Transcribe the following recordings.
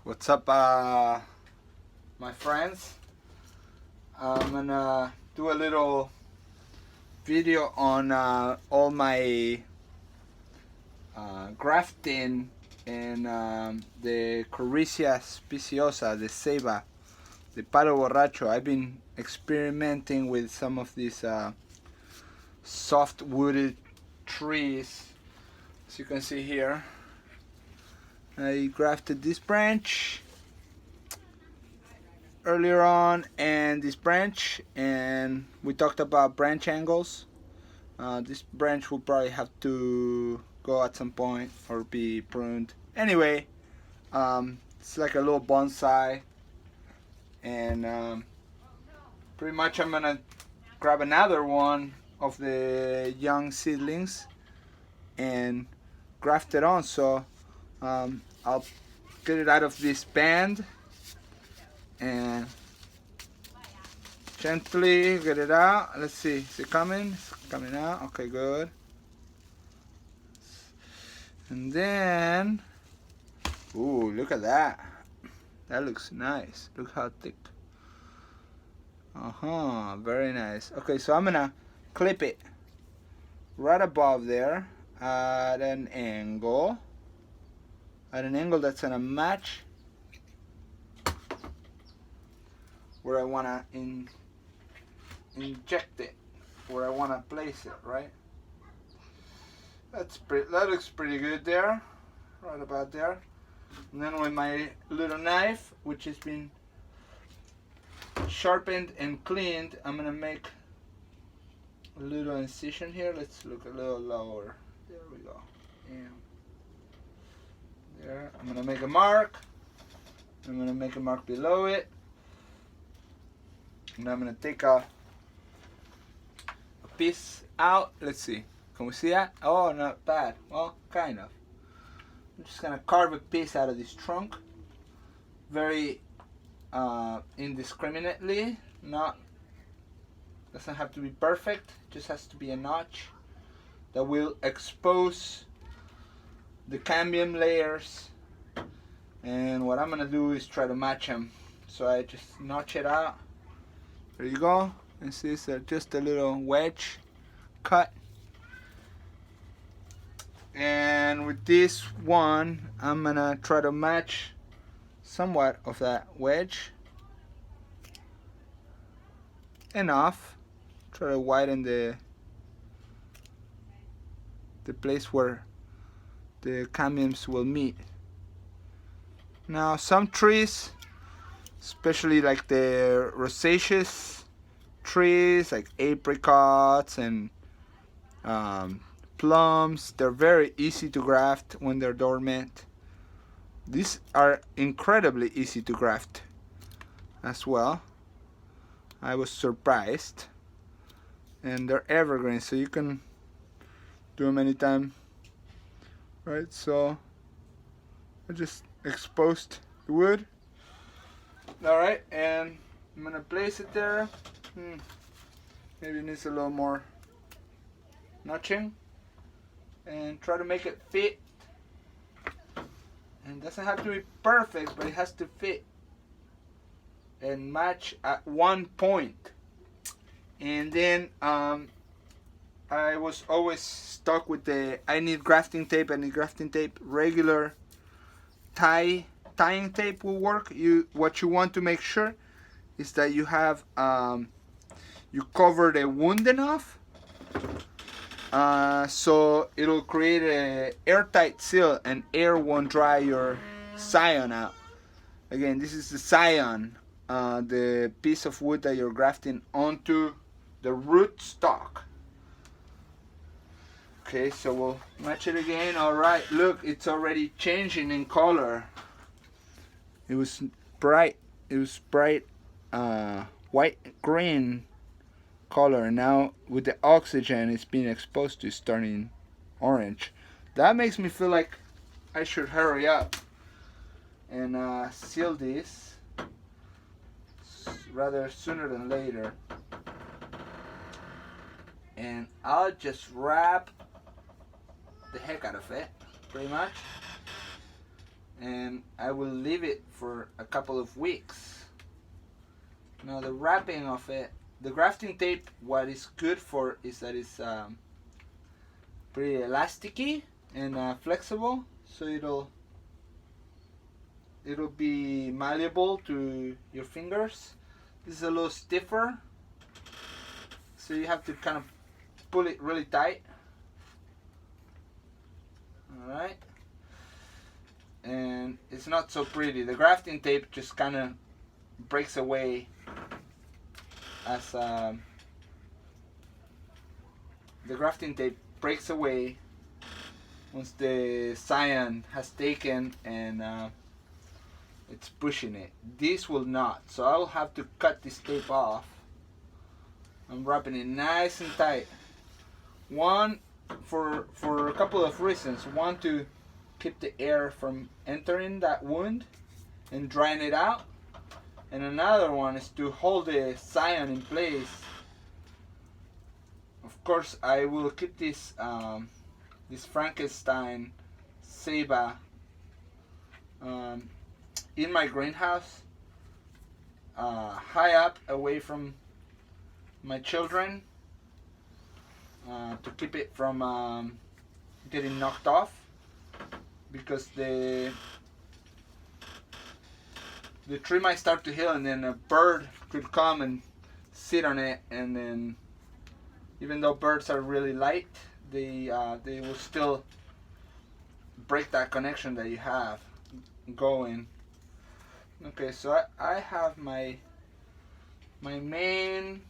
What's up, my friends? I'm gonna do a little video on all my grafting and the Coricia speciosa, the Ceiba, the palo borracho. I've been experimenting with some of these soft wooded trees. As you can see here, I grafted this branch earlier on and this branch, and we talked about branch angles. This branch will probably have to go at some point or be pruned. Anyway, it's like a little bonsai, and pretty much I'm gonna grab another one of the young seedlings and graft it on. So I'll get it out of this band and gently get it out. Let's see, is it coming? It's coming out. Okay, good. And then, ooh, look at that. That looks nice. Look how thick. Very nice. Okay, so I'm gonna clip it right above there at an angle. That's gonna match where I wanna inject it, where I wanna place it, right? That looks pretty good there, right about there. And then with my little knife, which has been sharpened and cleaned, I'm gonna make a little incision here. Let's look a little lower. There we go. And there, I'm gonna make a mark. I'm gonna make a mark below it, and I'm gonna take a piece out. Let's see. Can we see that? Oh, not bad. Well, kind of. I'm just gonna carve a piece out of this trunk, very indiscriminately. Doesn't have to be perfect. Just has to be a notch that will expose the cambium layers. And what I'm gonna do is try to match them. So I just notch it out. There you go. And see, it's just a little wedge cut. And with this one, I'm gonna try to match somewhat of that wedge. Enough. Try to widen the place where the cambiums will meet. Now, some trees, especially like the rosaceous trees, like apricots and plums, they're very easy to graft when they're dormant. These are incredibly easy to graft as well. I was surprised. And they're evergreen, so you can do them anytime, right? So I just exposed the wood. All right, and I'm gonna place it there. Maybe it needs a little more notching, and try to make it fit. And it doesn't have to be perfect, but it has to fit and match at one point. And then I was always stuck with I need grafting tape. Regular tying tape will work. What you want to make sure is that you have you cover the wound enough so it'll create a airtight seal and air won't dry your scion out. Again, this is the scion, the piece of wood that you're grafting onto the root stock. Okay, so we'll match it again. All right, look, it's already changing in color. It was bright white green color, and now with the oxygen it's being exposed to, it's turning orange. That makes me feel like I should hurry up and seal this rather sooner than later. And I'll just wrap the heck out of it, pretty much. and I will leave it for a couple of weeks. Now the wrapping of it, the grafting tape, what is good for is that it's pretty elasticy and flexible, so it'll be malleable to your fingers. This is a little stiffer, so you have to kind of pull it really tight. Alright, and it's not so pretty. The grafting tape just kind of breaks away as the grafting tape breaks away once the cyan has taken and it's pushing it. This will not, so I will have to cut this tape off. I'm wrapping it nice and tight. One, for a couple of reasons. One, to keep the air from entering that wound and drying it out, and another one is to hold the cyan in place. Of course, I will keep this this Frankenstein Ceiba in my greenhouse, high up away from my children, to keep it from getting knocked off, because the tree might start to heal and then a bird could come and sit on it, and then even though birds are really light, they will still break that connection that you have going. Okay, so I have my main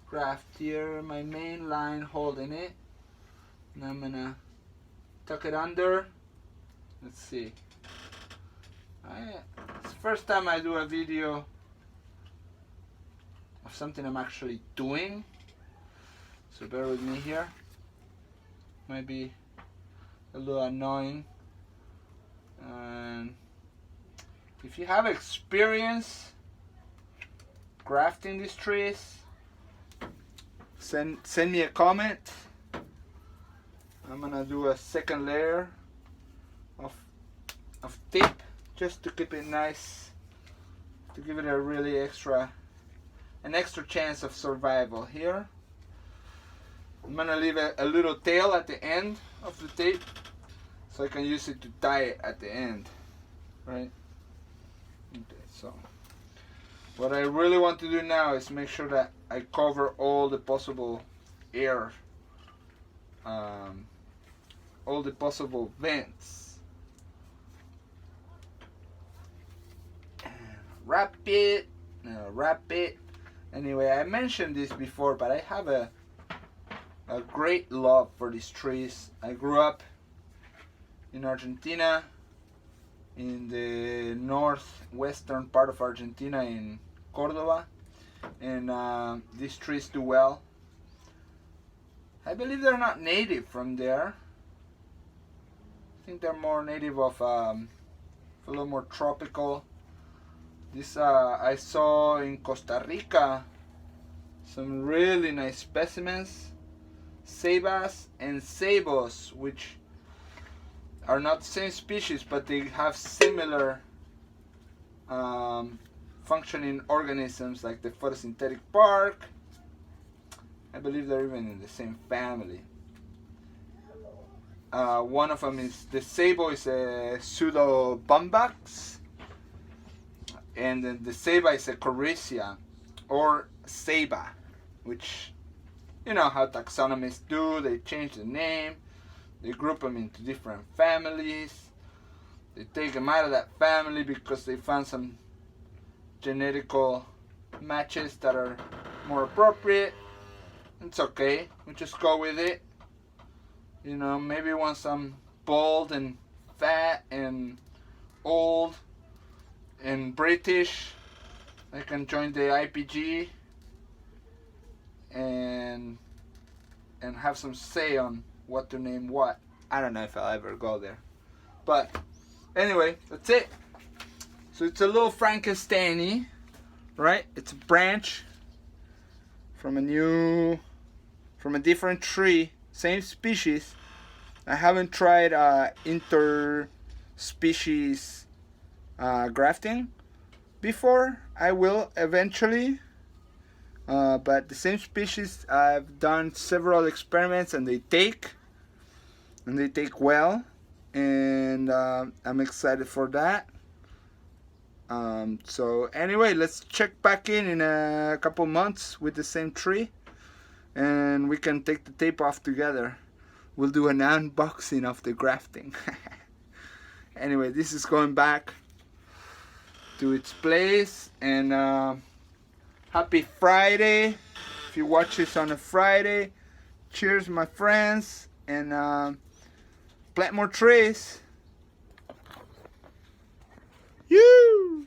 graft here, my main line holding it, and I'm gonna tuck it under. Let's see. It's the first time I do a video of something I'm actually doing, so bear with me here. Might be a little annoying, and if you have experience grafting these trees, send me a comment. I'm gonna do a second layer of tape just to keep it nice, to give it a really an extra chance of survival here. I'm gonna leave a little tail at the end of the tape so I can use it to tie it at the end, right? Okay, so what I really want to do now is make sure that I cover all the possible air, all the possible vents. And wrap it. Anyway, I mentioned this before, but I have a great love for these trees. I grew up in Argentina, in the northwestern part of Argentina, in Cordoba, and these trees do well. I believe they're not native from there. I think they're more native of a little more tropical. This I saw in Costa Rica some really nice specimens, ceibas and ceibos, which are not the same species, but they have similar functioning organisms, like the photosynthetic bark. I believe they're even in the same family. One of them is, the ceibo is a pseudobombax, and then the ceiba is a corycia or ceiba, which, you know how taxonomists do, they change the name, they group them into different families, they take them out of that family because they found some genetical matches that are more appropriate. It's okay, we just go with it. You know, maybe once I'm bald and fat and old and British, I can join the IPG and have some say on what to name what. I don't know if I'll ever go there, but anyway, that's it. So it's a little Frankenstein-y, right? It's a branch from a different tree, same species. I haven't tried interspecies species grafting before. I will eventually, but the same species, I've done several experiments and they take well, and I'm excited for that. So anyway, let's check back in a couple months with the same tree, and we can take the tape off together. We'll do an unboxing of the grafting. Anyway, this is going back to its place, and happy Friday if you watch this on a Friday. Cheers, my friends, and plant more trees. You.